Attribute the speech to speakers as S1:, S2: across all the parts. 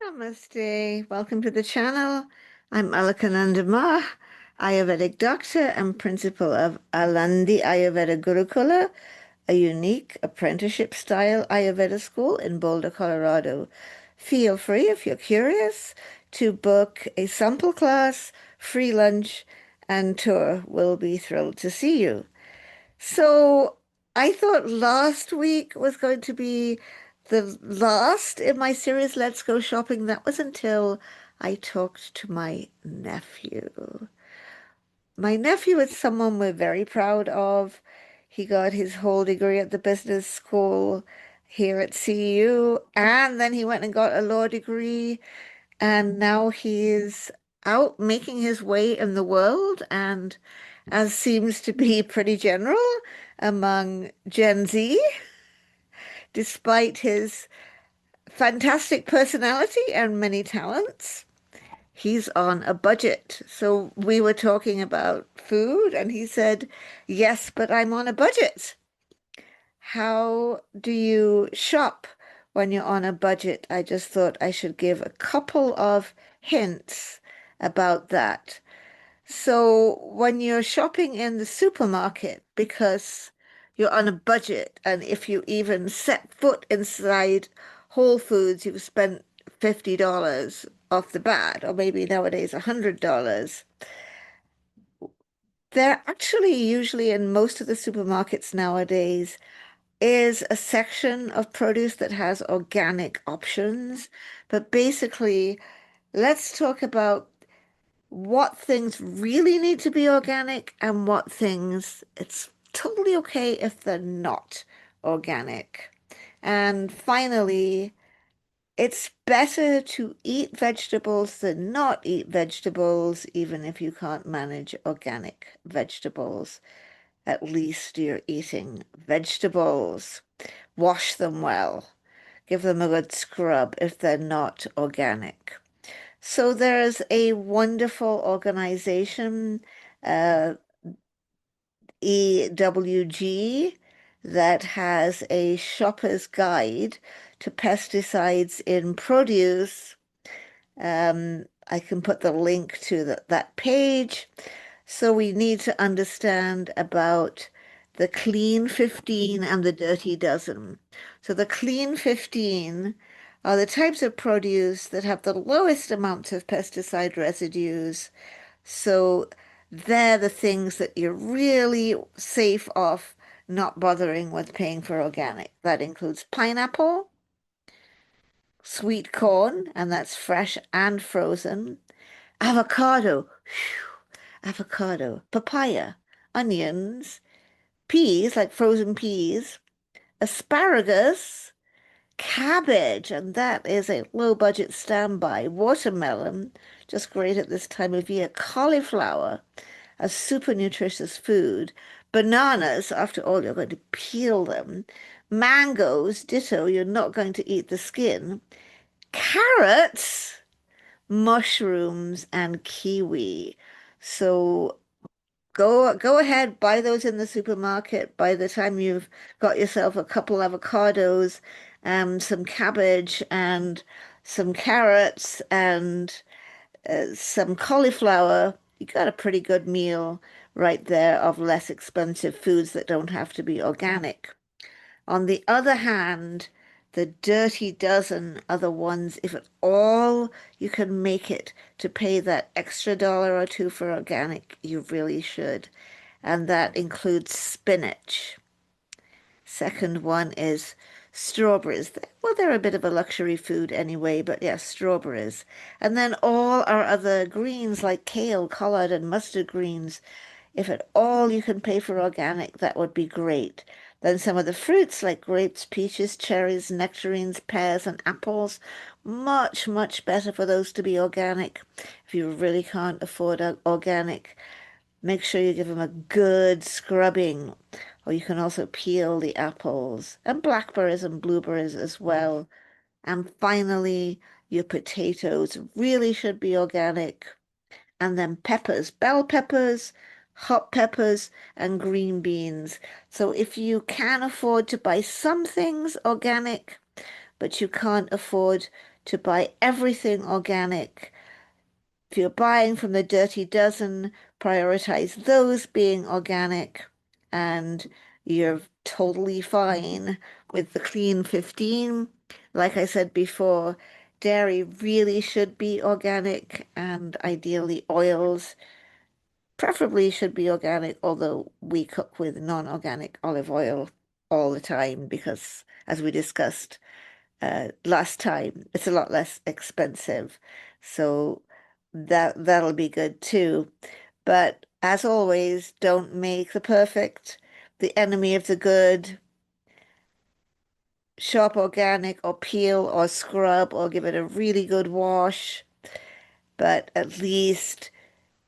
S1: Namaste. Welcome to the channel. I'm Alakananda Ma, Ayurvedic doctor and principal of Alandi Ayurveda Gurukula, a unique apprenticeship-style Ayurveda school in Boulder, Colorado. Feel free, if you're curious, to book a sample class, free lunch, and tour. We'll be thrilled to see you. So I thought last week was going to be the last in my series, Let's Go Shopping. That was until I talked to my nephew. My nephew is someone we're very proud of. He got his whole degree at the business school here at CU, and then he went and got a law degree, and now he's out making his way in the world, and as seems to be pretty general among Gen Z, despite his fantastic personality and many talents. He's on a budget. So we were talking about food, and he said, "Yes, but I'm on a budget." How do you shop when you're on a budget? I just thought I should give a couple of hints about that. So when you're shopping in the supermarket because you're on a budget, and if you even set foot inside Whole Foods, you've spent $50 off the bat, or maybe nowadays $100. There actually usually in most of the supermarkets nowadays is a section of produce that has organic options. But basically, let's talk about what things really need to be organic and what things it's totally okay if they're not organic. And finally, it's better to eat vegetables than not eat vegetables, even if you can't manage organic vegetables. At least you're eating vegetables. Wash them well. Give them a good scrub if they're not organic. So there's a wonderful organization, uh, EWG, that has a shopper's guide to pesticides in produce. I can put the link to that page. So we need to understand about the clean 15 and the dirty dozen. So the clean 15 are the types of produce that have the lowest amounts of pesticide residues. So they're the things that you're really safe off not bothering with paying for organic. That includes pineapple, sweet corn, and that's fresh and frozen, avocado, avocado, papaya, onions, peas, like frozen peas, asparagus, cabbage, and that is a low budget standby, watermelon, just great at this time of year, cauliflower, a super nutritious food, bananas, after all, you're going to peel them, mangoes, ditto, you're not going to eat the skin, carrots, mushrooms, and kiwi. So go ahead, buy those in the supermarket. By the time you've got yourself a couple avocados, some cabbage and some carrots and some cauliflower, you got a pretty good meal right there of less expensive foods that don't have to be organic. On the other hand, the dirty dozen are the ones, if at all you can make it to pay that extra dollar or two for organic, you really should. And that includes spinach. Second one is strawberries. Well, they're a bit of a luxury food anyway, but yeah, strawberries. And then all our other greens like kale, collard, and mustard greens. If at all you can pay for organic, that would be great. Then some of the fruits like grapes, peaches, cherries, nectarines, pears, and apples. Much, much better for those to be organic. If you really can't afford organic, make sure you give them a good scrubbing. Or you can also peel the apples and blackberries and blueberries as well. And finally, your potatoes really should be organic. And then peppers, bell peppers, hot peppers, and green beans. So if you can afford to buy some things organic, but you can't afford to buy everything organic. If you're buying from the Dirty Dozen, prioritize those being organic, and you're totally fine with the Clean 15. Like I said before, dairy really should be organic, and ideally oils preferably should be organic, although we cook with non-organic olive oil all the time because, as we discussed last time, it's a lot less expensive. So that'll be good too. But as always, don't make the perfect the enemy of the good. Shop organic or peel or scrub or give it a really good wash. But at least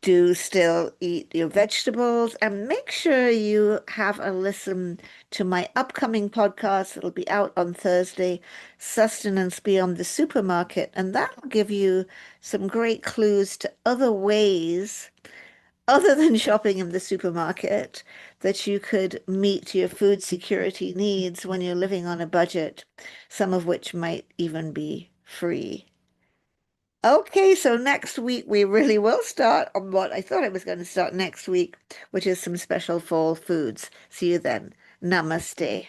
S1: do still eat your vegetables and make sure you have a listen to my upcoming podcast. It'll be out on Thursday, Sustenance Beyond the Supermarket, and that'll give you some great clues to other ways, other than shopping in the supermarket, that you could meet your food security needs when you're living on a budget, some of which might even be free. Okay, so next week we really will start on what I thought I was going to start next week, which is some special fall foods. See you then. Namaste.